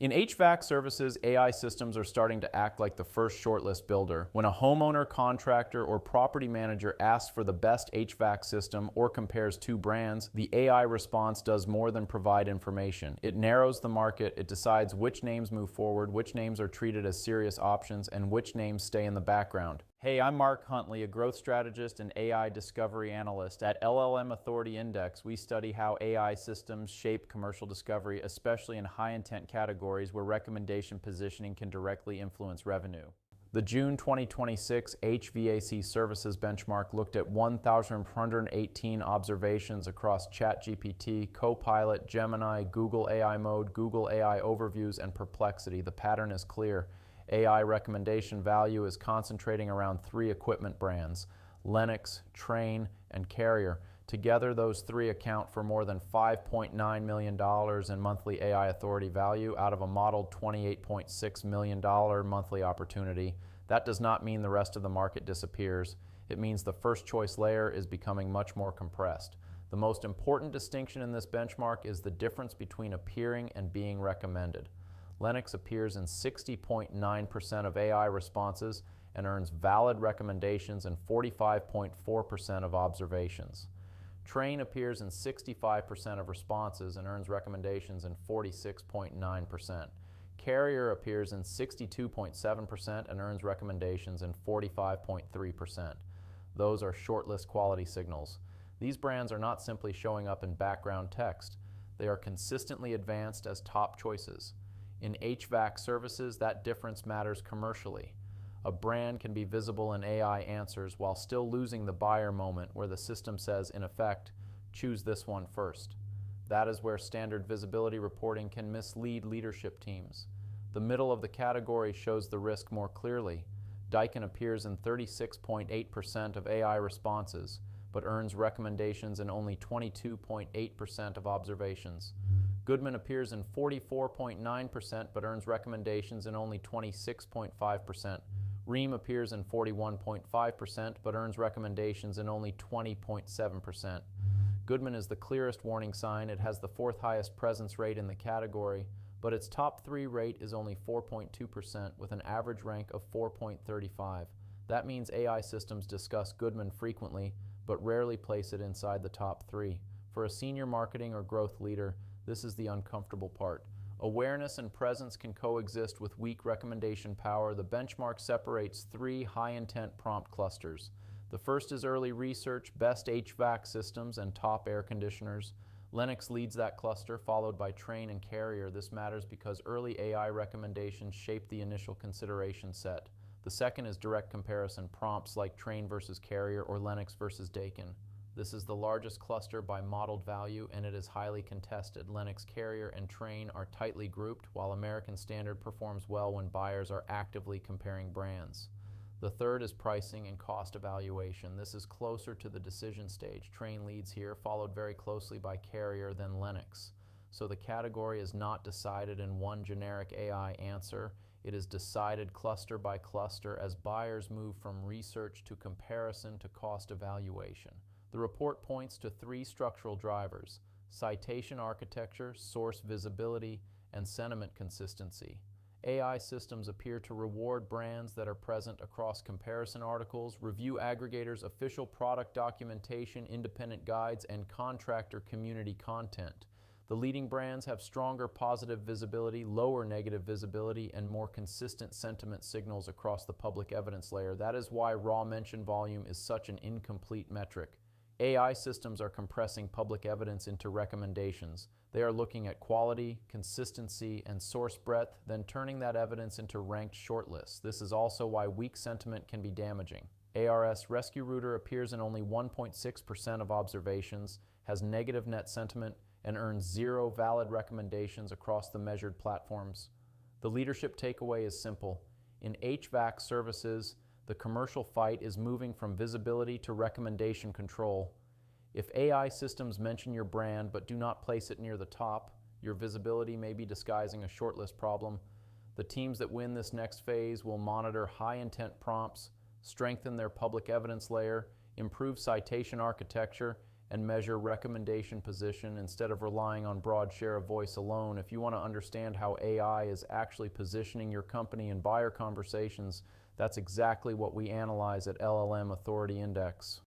In HVAC services, AI systems are starting to act like the first shortlist builder. When a homeowner, contractor, or property manager asks for the best HVAC system or compares two brands, the AI response does more than provide information. It narrows the market, it decides which names move forward, which names are treated as serious options, and which names stay in the background. Hey, I'm Mark Huntley, a growth strategist and AI discovery analyst. At LLM Authority Index, we study how AI systems shape commercial discovery, especially in high-intent categories where recommendation positioning can directly influence revenue. The June 2026 HVAC services benchmark looked at 1,118 observations across ChatGPT, Copilot, Gemini, Google AI Mode, Google AI Overviews, and Perplexity. The pattern is clear. AI recommendation value is concentrating around three equipment brands, Lennox, Trane, and Carrier. Together, those three account for more than $5.9 million in monthly AI authority value out of a modeled $28.6 million monthly opportunity. That does not mean the rest of the market disappears. It means the first choice layer is becoming much more compressed. The most important distinction in this benchmark is the difference between appearing and being recommended. Lennox appears in 60.9% of AI responses and earns valid recommendations in 45.4% of observations. Trane appears in 65% of responses and earns recommendations in 46.9%. Carrier appears in 62.7% and earns recommendations in 45.3%. Those are shortlist quality signals. These brands are not simply showing up in background text. They are consistently advanced as top choices. In HVAC services, that difference matters commercially. A brand can be visible in AI answers while still losing the buyer moment where the system says, in effect, choose this one first. That is where standard visibility reporting can mislead leadership teams. The middle of the category shows the risk more clearly. Daikin appears in 36.8% of AI responses, but earns recommendations in only 22.8% of observations. Goodman appears in 44.9% but earns recommendations in only 26.5%. Rheem appears in 41.5% but earns recommendations in only 20.7%. Goodman is the clearest warning sign. It has the fourth highest presence rate in the category, but its top three rate is only 4.2% with an average rank of 4.35. That means AI systems discuss Goodman frequently, but rarely place it inside the top three. For a senior marketing or growth leader, this is the uncomfortable part. Awareness and presence can coexist with weak recommendation power. The benchmark separates three high-intent prompt clusters. The first is early research, best HVAC systems, and top air conditioners. Lennox leads that cluster, followed by Trane and Carrier. This matters because early AI recommendations shape the initial consideration set. The second is direct comparison prompts like Trane versus Carrier or Lennox versus Daikin. This is the largest cluster by modeled value, and it is highly contested. Lennox, Carrier, and Trane are tightly grouped, while American Standard performs well when buyers are actively comparing brands. The third is pricing and cost evaluation. This is closer to the decision stage. Trane leads here, followed very closely by Carrier, then Lennox. So the category is not decided in one generic AI answer. It is decided cluster by cluster as buyers move from research to comparison to cost evaluation. The report points to three structural drivers: citation architecture, source visibility, and sentiment consistency. AI systems appear to reward brands that are present across comparison articles, review aggregators, official product documentation, independent guides, and contractor community content. The leading brands have stronger positive visibility, lower negative visibility, and more consistent sentiment signals across the public evidence layer. That is why raw mention volume is such an incomplete metric. AI systems are compressing public evidence into recommendations. They are looking at quality, consistency, and source breadth, then turning that evidence into ranked shortlists. This is also why weak sentiment can be damaging. ARS Rescue Router appears in only 1.6% of observations, has negative net sentiment, and earns 0 valid recommendations across the measured platforms. The leadership takeaway is simple. In HVAC services, the commercial fight is moving from visibility to recommendation control. If AI systems mention your brand but do not place it near the top, your visibility may be disguising a shortlist problem. The teams that win this next phase will monitor high-intent prompts, strengthen their public evidence layer, improve citation architecture, and measure recommendation position instead of relying on broad share of voice alone. If you want to understand how AI is actually positioning your company in buyer conversations, that's exactly what we analyze at LLM Authority Index.